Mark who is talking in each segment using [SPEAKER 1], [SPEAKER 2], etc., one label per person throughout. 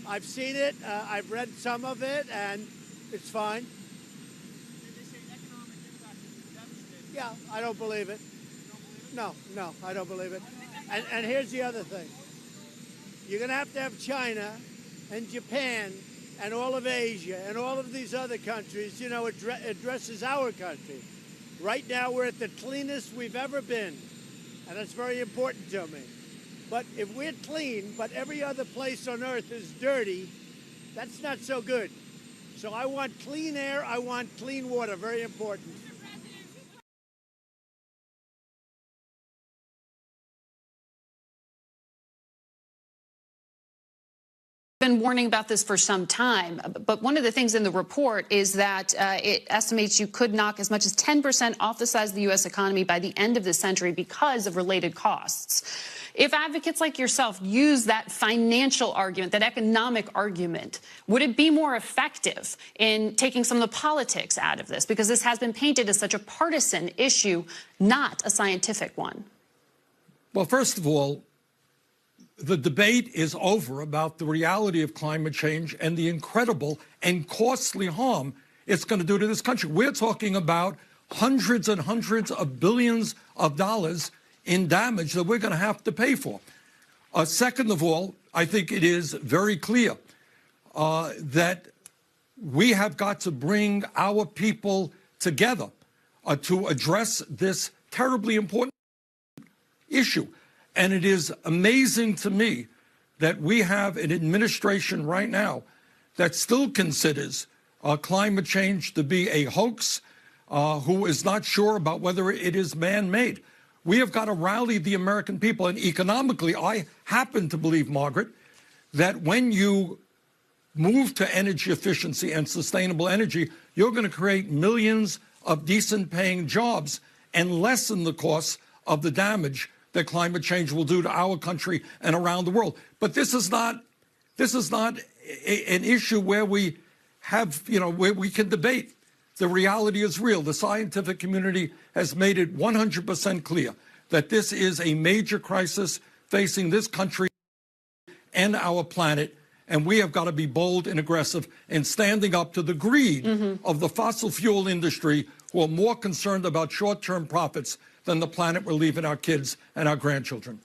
[SPEAKER 1] I've seen it. I've read some of it, and it's fine. Yeah, I don't believe it. No, I don't believe it. And here's the other thing. You're going to have China and Japan and all of Asia and all of these other countries, addresses our country. Right now, we're at the cleanest we've ever been, and that's very important to me. But if we're clean, but every other place on earth is dirty, that's not so good. So I want clean air, I want clean water, very important.
[SPEAKER 2] Been warning about this for some time, but one of the things in the report is that it estimates you could knock as much as 10% off the size of the U.S. economy by the end of the century because of related costs. If advocates like yourself use that financial argument, that economic argument, would it be more effective in taking some of the politics out of this? Because this has been painted as such a partisan issue, not a scientific one.
[SPEAKER 3] Well, first of all, the debate is over about the reality of climate change and the incredible and costly harm it's going to do to this country. We're talking about hundreds and hundreds of billions of dollars in damage that we're going to have to pay for. Second of all, I think it is very clear that we have got to bring our people together to address this terribly important issue. And it is amazing to me that we have an administration right now that still considers climate change to be a hoax, who is not sure about whether it is man-made. We have got to rally the American people. And economically, I happen to believe, Margaret, that when you move to energy efficiency and sustainable energy, you're going to create millions of decent-paying jobs and lessen the costs of the damage that climate change will do to our country and around the world. But this is not an issue where we have, where we can debate. The reality is real. The scientific community has made it 100% clear that this is a major crisis facing this country and our planet, and we have got to be bold and aggressive in standing up to the greed of the fossil fuel industry, who are more concerned about short-term profits than the planet we're leaving our kids and our grandchildren.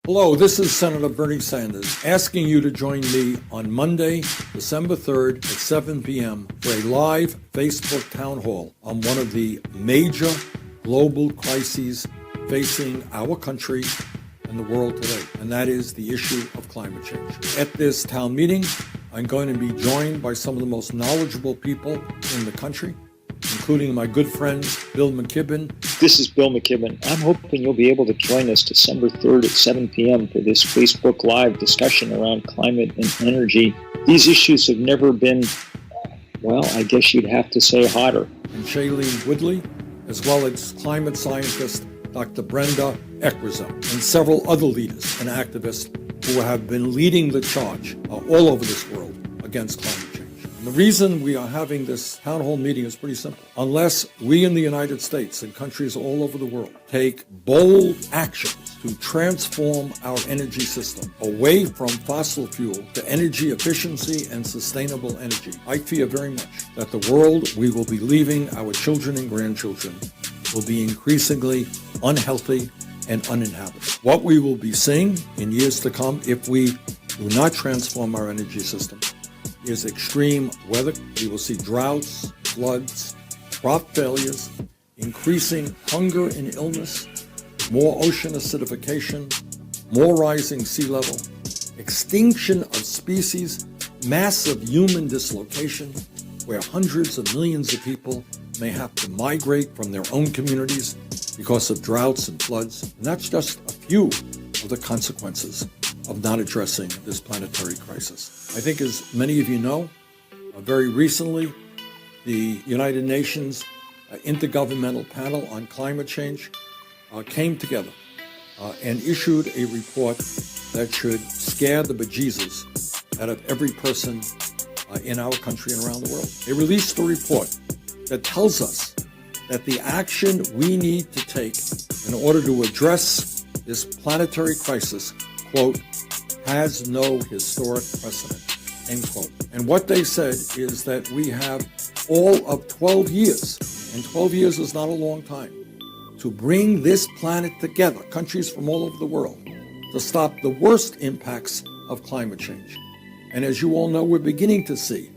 [SPEAKER 3] Hello, this is Senator Bernie Sanders asking you to join me on Monday, December 3rd at 7 p.m. for a live Facebook town hall on one of the major global crises facing our country and the world today, and that is the issue of climate change. At this town meeting, I'm going to be joined by some of the most knowledgeable people in the country, including my good friend, Bill McKibben.
[SPEAKER 4] This is Bill McKibben. I'm hoping you'll be able to join us December 3rd at 7 p.m. for this Facebook Live discussion around climate and energy. These issues have never been, well, I guess you'd have to say hotter.
[SPEAKER 3] And Shailene Woodley, as well as climate scientist Dr. Brenda Eckrizo, and several other leaders and activists who have been leading the charge all over this world against climate change. The reason we are having this town hall meeting is pretty simple. Unless we in the United States and countries all over the world take bold actions to transform our energy system away from fossil fuel to energy efficiency and sustainable energy, I fear very much that the world we will be leaving our children and grandchildren will be increasingly unhealthy and uninhabited. What we will be seeing in years to come, if we do not transform our energy system, is extreme weather. We will see droughts, floods, crop failures, increasing hunger and illness, more ocean acidification, more rising sea level, extinction of species, massive human dislocation, where hundreds of millions of people may have to migrate from their own communities because of droughts and floods. And that's just a few of the consequences of not addressing this planetary crisis. I think, as many of you know, very recently, the United Nations Intergovernmental Panel on Climate Change came together and issued a report that should scare the bejesus out of every person in our country and around the world. They released a report that tells us that the action we need to take in order to address this planetary crisis, quote, has no historic precedent, end quote. And what they said is that we have all of 12 years, and 12 years is not a long time, to bring this planet together, countries from all over the world, to stop the worst impacts of climate change. And as you all know, we're beginning to see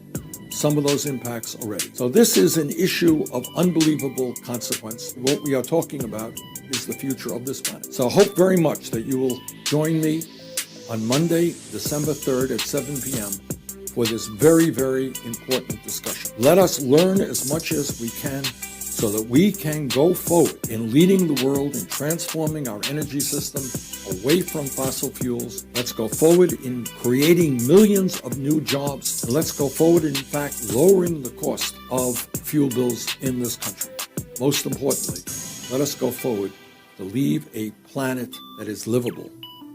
[SPEAKER 3] some of those impacts already. So this is an issue of unbelievable consequence. What we are talking about is the future of this planet. So I hope very much that you will join me on Monday, December 3rd at 7 p.m. for this very, very important discussion. Let us learn as much as we can so that we can go forward in leading the world in transforming our energy system away from fossil fuels. Let's go forward in creating millions of new jobs. And let's go forward, in fact, lowering the cost of fuel bills in this country. Most importantly, let us go forward to leave a planet that is livable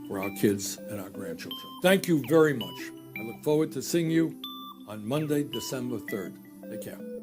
[SPEAKER 3] for our kids and our grandchildren. Thank you very much. I look forward to seeing you on Monday, December 3rd. Take care.